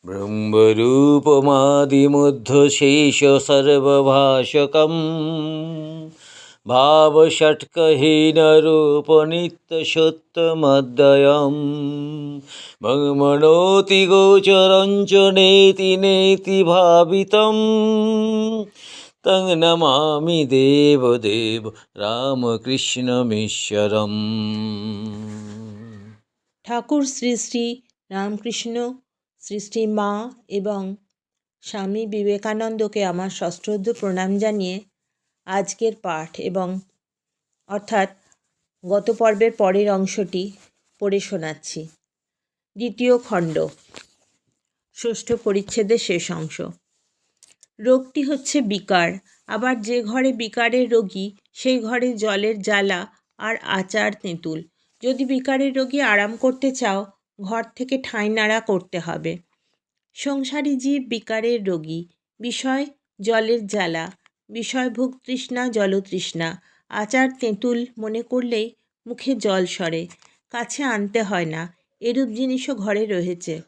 ब्रह्मरूपमादिमध्यशेषसर्वभाषकं भावषट्कहीनरूपनित्यसत्यमद्वयं ममनोति गोचरं च नेति नेति भावितं तं नमामि देवदेव রামকৃষ্ণমীশ্বরম। ঠাকুর শ্রী শ্রী রামকৃষ্ণ, শ্রী শ্রী মা এবং স্বামী বিবেকানন্দকে আমার সশ্রদ্ধ প্রণাম জানিয়ে আজকের পাঠ এবং অর্থাৎ গত পর্বের পরের অংশটি পড়ে শোনাচ্ছি। দ্বিতীয় খণ্ড, ষষ্ঠ পরিচ্ছেদের শেষ অংশ। রোগটি হচ্ছে বিকার, আবার যে ঘরে বিকারের রোগী সেই ঘরে জলের জ্বালা আর আচার তেঁতুল। যদি বিকারের রোগী আরাম করতে চাও, ঘর থেকে ঠাঁই নাড়া করতে হবে। সংসারী জীব বিকারের রোগী, বিষয় জলের জ্বালা, বিষয় ভোগ তৃষ্ণা জলতৃষ্ণা, আচার তেঁতুল মনে করলেই মুখে জল সরে, কাছে আনতে হয় না। এরূপ জিনিসও ঘরে রয়েছে।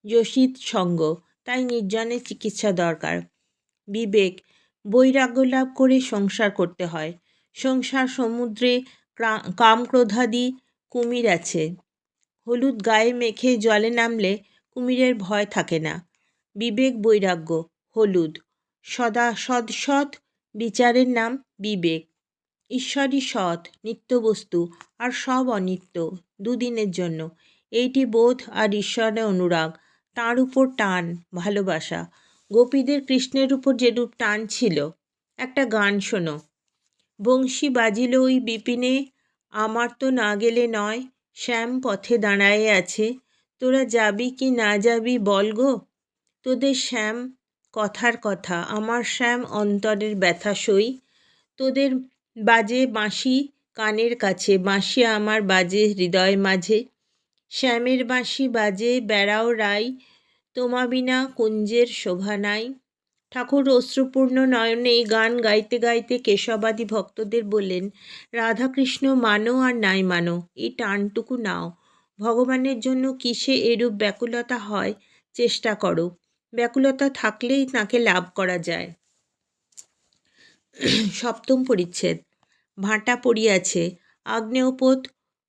যোশিত সঙ্গ, তাই নির্জনে চিকিৎসা দরকার। বিবেক, বৈরাগ্য লাভ করে সংসার করতে হয়। সংসার সমুদ্রে কাম ক্রোধাদি কুমির আছে। হলুদ গায়ে মেখে জলে নামলে কুমিরের ভয় থাকে না। বিবেক বৈরাগ্য হলুদ, সদা সৎ বিচারের নাম বিবেক। ঈশ্বরই সৎ, নিত্যবস্তু, আর সব অনিত্য, দুদিনের জন্য। এইটি বোধ আর ঈশ্বরে অনুরাগ, তাঁর উপর টান, ভালোবাসা। গোপীদের কৃষ্ণের উপর যেরূপ টান ছিল। একটা গান শোনো। বংশী বাজিল ওই বিপিনে, আমার তো না গেলে নয়, শ্যাম পথে দাঁড়ায়ে আছে, তোরা যাবি কি না যাবি বল গো। তোদের শ্যাম কথার কথা, আমার শ্যাম অন্তরের ব্যথা সই। তোদের বাজে বাঁশি কানের কাছে, বাঁশি আমার বাজে হৃদয় মাঝে। শ্যামের বাঁশি বাজে বেড়াও রাই, তোমা বিনা কুঞ্জের শোভা নাই। ঠাকুর অশ্রুপূর্ণ নয়নে এই গান গাইতে গাইতে কেশবাদী ভক্তদের বললেন, রাধাকৃষ্ণ মানো আর নাই মানো, এই টানটুকু নাও। ভগবানের জন্য কিসে এরূপ ব্যাকুলতা হয় চেষ্টা করো। ব্যাকুলতা থাকলেই তাকে লাভ করা যায়। সপ্তম পরিচ্ছেদ। ভাঁটা পড়িয়াছে, আগ্নেয়পথ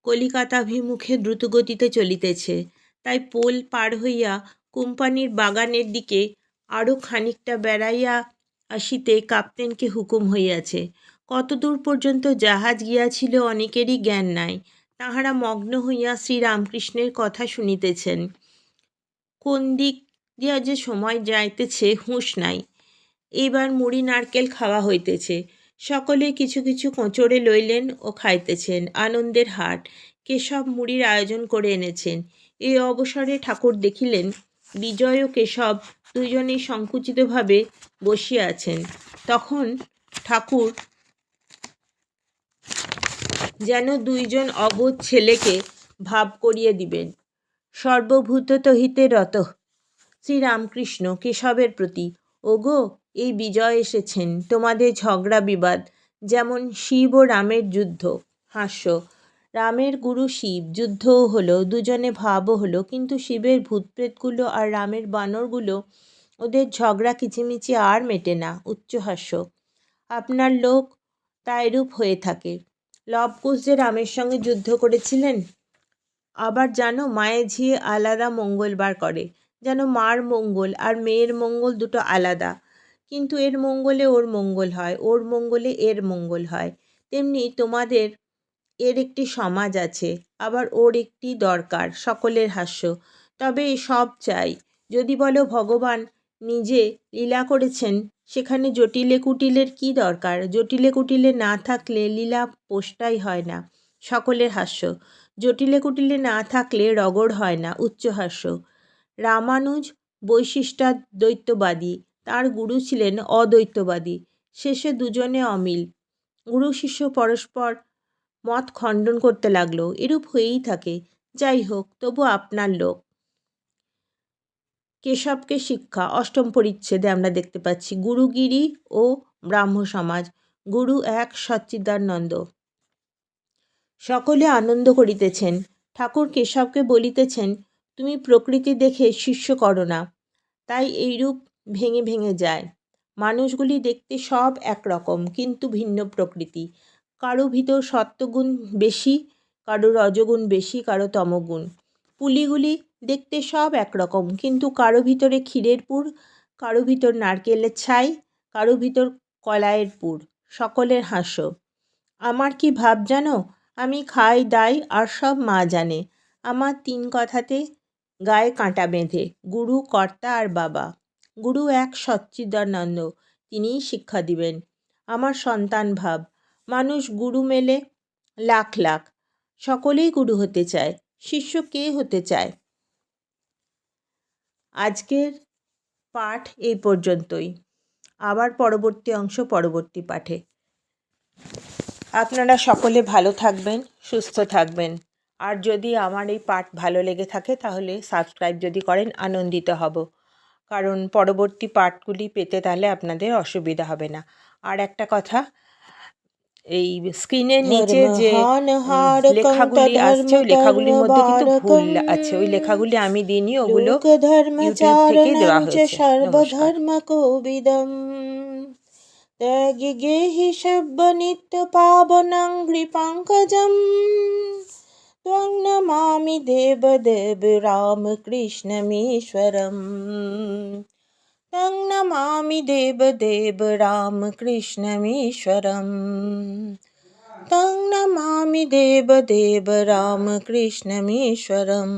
কলিকাতাভিমুখে দ্রুতগতিতে চলিতেছে। তাই পোল পার হইয়া কোম্পানির বাগানের দিকে আরও খানিকটা বেড়াইয়া আসিতে কাপ্তেনকে হুকুম হইয়াছে। কতদূর পর্যন্ত জাহাজ গিয়াছিল অনেকেরই জ্ঞান নাই। তাহারা মগ্ন হইয়া শ্রীরামকৃষ্ণের কথা শুনিতেছেন। কোন দিক দিয়া যে সময় যাইতেছে হুঁশ নাই। এইবার মুড়ি নারকেল খাওয়া হইতেছে। সকলে কিছু কিছু কোঁচড়ে লইলেন ও খাইতেছেন। আনন্দের হাট। কেশব মুড়ির আয়োজন করে এনেছেন। এই অবসরে ঠাকুর দেখিলেন বিজয় ও কেশব দুইজনেই সংকুচিতভাবে বসিয়া আছেন। তখন ঠাকুর যেন দুইজন অবোধ ছেলেকে ভাব করিয়ে দিবেন। সর্বভূত হিতে রত শ্রীরামকৃষ্ণ কেশবের প্রতি, ওগো এই বিজয় এসেছেন, তোমাদের ঝগড়া বিবাদ যেমন শিব ও রামের যুদ্ধ। হাস্য, রামের গুরু শিব, যুদ্ধও হলো, দুজনে ভাবও হলো, কিন্তু শিবের ভূতপ্রেতগুলো আর রামের বানরগুলো, ওদের ঝগড়া কিচিমিচি আর মেটে না। উচ্চহাস্য, আপনার লোক তা এরূপ হয়ে থাকে। লবকুশ যে রামের সঙ্গে যুদ্ধ করেছিলেন। আবার জানো মায়ে ঝিয়ে আলাদা মঙ্গলবার করে, যেন মার মঙ্গল আর মেয়ের মঙ্গল দুটো আলাদা। কিন্তু এর মঙ্গলে ওর মঙ্গল হয়, ওর মঙ্গলে এর মঙ্গল হয়। তেমনি তোমাদের এর একটি সমাজ আছে, আবার ওর একটি দরকার। সকলের হাস্য। তবে সব চাই। যদি বলো ভগবান নিজে লীলা করেছেন, সেখানে জটিলে কুটিলের কি দরকার? জটিলে কুটিলে না থাকলে লীলা পোষ্টাই হয় না। সকলের হাস্য। জটিলে কুটিলে না থাকলে রগড় হয় না। উচ্চহাস্য। রামানুজ বৈশিষ্ট্যাদ্বৈতবাদী, তার গুরু ছিলেন অদ্বৈতবাদী। শেষে দুজনে অমিল। গুরু শিষ্য পরস্পর মত খণ্ডন করতে লাগলো। এরূপ হয়েই থাকে। যাই হোক, তবু আপনার লোক। কেশবকে শিক্ষা। অষ্টম পরিচ্ছেদে আমরা দেখতে পাচ্ছি গুরুগিরি ও ব্রাহ্ম সমাজ। গুরু এক সচ্চিদানন্দ। সকলে আনন্দ করিতেছেন। ঠাকুর কেশবকে বলিতেছেন, তুমি প্রকৃতি দেখে শিষ্য করো না, তাই এইরূপ ভেঙে ভেঙে যায়। মানুষগুলি দেখতে সব একরকম, কিন্তু ভিন্ন প্রকৃতি। কারো ভিতর সত্ত্বগুণ বেশি, কারো রজগুণ বেশি, কারো তমগুণ। পুলিগুলি দেখতে সব একরকম, কিন্তু কারো ভিতরে ক্ষীরের পুর, কারো ভিতর নারকেলের ছাই, কারো ভিতর কলাইয়ের পুর। সকলের হাস্য। আমার কি ভাব জানো? আমি খাই দাই আর সব মা জানে। আমার 3 কথাতে গায়ে কাঁটা বেঁধে, গুরু, কর্তা আর বাবা। গুরু এক সচ্চিদানন্দ, তিনিই শিক্ষা দিবেন। আমার সন্তান ভাব। মানুষ গুরু মেলে লাখ লাখ, সকলেই গুরু হতে চায়। শিষ্য কে হতে চায়? আজকের পাঠ এই পর্যন্তই। আবার পরবর্তী অংশ পরবর্তী পাঠে। আপনারা সকলে ভালো থাকবেন, সুস্থ থাকবেন। আর যদি আমার এই পাঠ ভালো লেগে থাকে তাহলে সাবস্ক্রাইব যদি করেন আনন্দিত হব, কারণ পরবর্তী পাঠগুলি পেতে তাহলে আপনাদের অসুবিধা হবে না। আর একটা কথা, এই স্ক্রিনের নিচে যে লেখাগুলি আসছে ওই লেখাগুলির মধ্যে কিন্তু ভুল আছে। ওই লেখাগুলি আমি দিইনি, ওগুলো ইউটিউব থেকে দেওয়া হয়েছে। নমস্কার। সর্বধর্মকোবিদম ত্যাগি গেহি সব্য নিত্য পাবনং কৃপাঙ্কজম ত্বং নমামি দেবদেব রামকৃষ্ণমীশ্বরম ত্বং নমামি দেবদেব রামকৃষ্ণমীশ্বরম ত্বং নমামি দেবদেব রামকৃষ্ণমীশ্বরম।